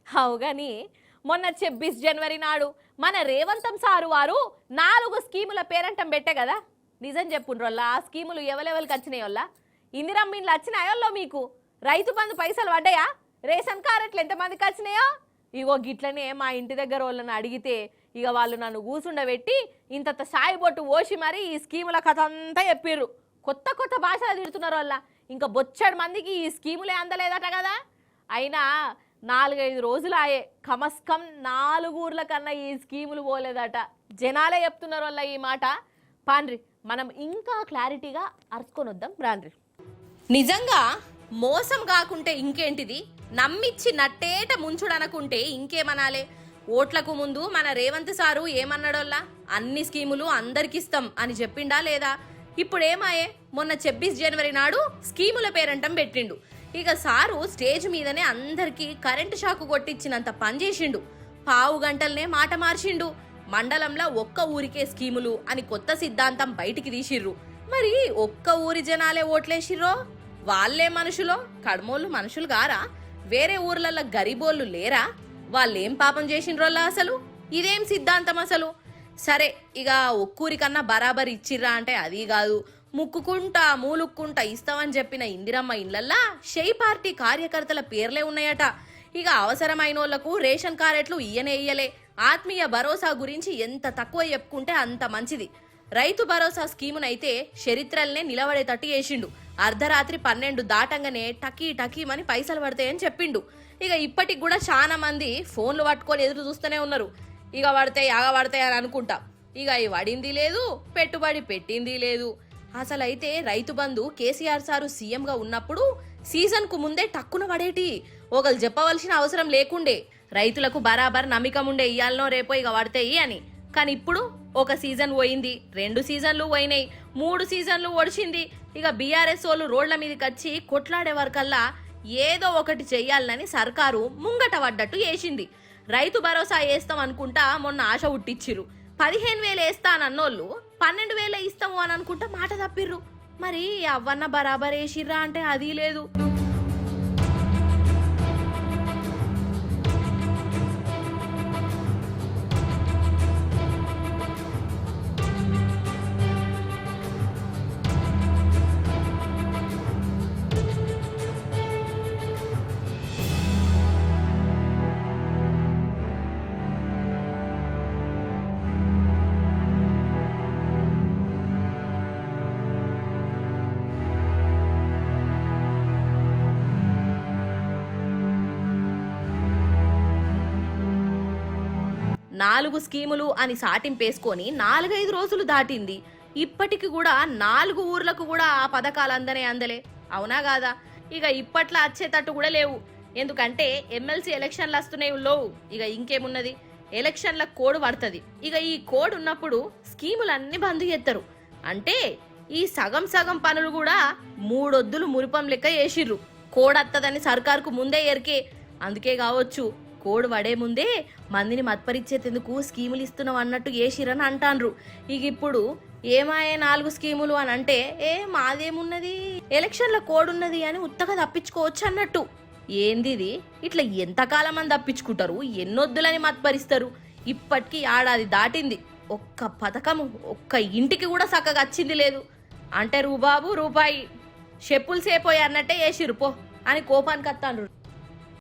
అవుగాని మొన్న 26 జనవరి నాడు మన రేవంతం సారు వారు 4 స్కీముల పేరంటం పెట్టే కదా. నిజం చెప్పుండ్రోళ్ళ ఆ స్కీములు ఎవరెవరికి వచ్చినాయోళ్ళ? ఇందిరమ్మ ఇండ్లు వచ్చినాయోల్లో మీకు? రైతు బంధు పైసలు పడ్డాయా? రేషన్ కార్డులు ఎంతమందికి వచ్చినాయో? ఇగో గిట్లనే మా ఇంటి దగ్గర వాళ్ళని అడిగితే ఇక వాళ్ళు నన్ను కూసుండబెట్టి ఇంత సాయి బొట్టు ఓసి మరి ఈ స్కీముల కథ అంతా చెప్పిర్రు. కొత్త కొత్త భాషలు తిడుతున్నారు వాళ్ళ. ఇంకా బొచ్చడు మందికి ఈ స్కీములే అందలేదట కదా. అయినా 4-5 రోజులు ఆయే కమస్కం 4 ఊర్ల కన్నా ఈ స్కీములు పోలేదట. జనాలే చెప్తున్నారు వాళ్ళ ఈ మాట. పాండ్రి మనం ఇంకా క్లారిటీగా అరుచుకొని వద్దాం రాండ్రి. నిజంగా మోసం కాకుంటే ఇంకేంటిది, నమ్మిచ్చి నట్టేట ముంచుడనుకుంటే ఇంకేమనాలే. ఓట్లకు ముందు మన రేవంత్ సారు ఏమన్నాడోల్లా, అన్ని స్కీములు అందరికిస్తాం అని చెప్పిండా లేదా? ఇప్పుడేమాయే, మొన్న 26 జనవరి నాడు స్కీముల పేరంటం పెట్టిండు. ఇక సారు స్టేజ్ మీదనే అందరికీ కరెంటు షాకు కొట్టించినంత పనిచేసిండు. పావు గంటలనే మాట మార్చిండు. మండలంలో ఒక్క ఊరికే స్కీములు అని కొత్త సిద్ధాంతం బయటికి తీసిర్రు. మరి ఒక్క ఊరి జనాలే ఓట్లేసిర్రో? వాళ్ళే మనుషులో? కడమోళ్ళు మనుషులు గారా? వేరే ఊర్లలో గరీబోళ్ళు లేరా? వాళ్ళేం పాపం చేసిండ్రోల్లా అసలు? ఇదేం సిద్ధాంతం అసలు? సరే ఇక ఒక్కూరికన్నా బరాబర్ ఇచ్చిర్రా అంటే అది కాదు, ముక్కుకుంటా మూలుక్కుంటా ఇస్తామని చెప్పిన ఇందిరమ్మ ఇండ్లల్లా షెయి పార్టీ కార్యకర్తల పేర్లే ఉన్నాయట. ఇక అవసరమైన వాళ్లకు రేషన్ కార్డులు ఇయ్యలే. ఆత్మీయ భరోసా గురించి ఎంత తక్కువ చెప్పుకుంటే అంత మంచిది. రైతు భరోసా స్కీమునైతే చరిత్రల్నే నిలబడేటట్టు చేసిండు. అర్ధరాత్రి 12 దాటంగానే టకీ టకీమని పైసలు పడతాయని చెప్పిండు. ఇక ఇప్పటికి కూడా చాలా మంది ఫోన్లు పట్టుకొని ఎదురు చూస్తూనే ఉన్నారు. ఇక పడతాయి అని అనుకుంటా. ఇక వడింది లేదు, పెట్టుబడి పెట్టింది లేదు. అసలైతే రైతు బంధు కేసీఆర్ సారు సీఎంగా ఉన్నప్పుడు సీజన్ కు ముందే టక్కున పడేటి. ఒకళ్ళు చెప్పవలసిన అవసరం లేకుండే. రైతులకు బరాబర్ నమ్మకం ఉండే ఇయ్యాలనో రేపో ఇక పడతాయి అని. కానీ ఇప్పుడు ఒక సీజన్ పోయింది, 2 సీజన్లు పోయినాయి, 3 సీజన్లు ఒడిచింది. ఇక బీఆర్ఎస్ వాళ్ళు రోడ్ల మీదకి వచ్చి కొట్లాడే వరకల్లా ఏదో ఒకటి చెయ్యాలని సర్కారు ముంగట పడ్డట్టు వేసింది. రైతు భరోసా వేస్తాం అనుకుంటా మొన్న ఆశ ఉట్టిచ్చిర్రు. 15,000 వేస్తానన్నోళ్ళు 12,000 ఇస్తాము అని అనుకుంటా మాట తప్పిర్రు. మరి అవ్వన్న బరాబర్ వేసిర్రా అంటే అది లేదు. నాలుగు స్కీములు అని సాటింపేసుకొని 4-5 రోజులు దాటింది. ఇప్పటికి కూడా 4 ఊర్లకు కూడా ఆ పథకాలు అందలే. అవునా కాదా? ఇక ఇప్పట్లో వచ్చేటట్టు కూడా లేవు. ఎందుకంటే ఎమ్మెల్సీ ఎలక్షన్లు వస్తున్నాయి లోవు. ఇక ఇంకేమున్నది, ఎలక్షన్ల కోడ్ పడుతుంది. ఇక ఈ కోడ్ ఉన్నప్పుడు స్కీములన్నీ బంద్ చేస్తారు. అంటే ఈ సగం పనులు కూడా 3 ఒద్దులు మురిపం లెక్క చేసిర్రు. కోడ్ వత్తదని సర్కార్కు ముందే ఎరికే. అందుకే కావచ్చు కోడ్ పడే ముందే మందిని మత్పరిచ్చేందుకు స్కీములు ఇస్తున్నాం అన్నట్టు చేసిరని అంటాన్రు. ఇక ఇప్పుడు ఏమాయే 4 స్కీములు అని అంటే మాదేమున్నది, ఎలక్షన్ల కోడ్ ఉన్నది అని ఉత్తగా తప్పించుకోవచ్చు అన్నట్టు. ఏందిది? ఇట్లా ఎంతకాలం అని తప్పించుకుంటారు? ఎన్నొద్దులని మత్పరిస్తారు? ఇప్పటికీ ఏడాది దాటింది, ఒక్క పథకం ఒక్క ఇంటికి కూడా చక్కగా వచ్చింది లేదు. అంటే రూపాయి చెప్పులు సేపోయి అన్నట్టే చేసిరు పో అని కోపానికి వస్తాండ్రు.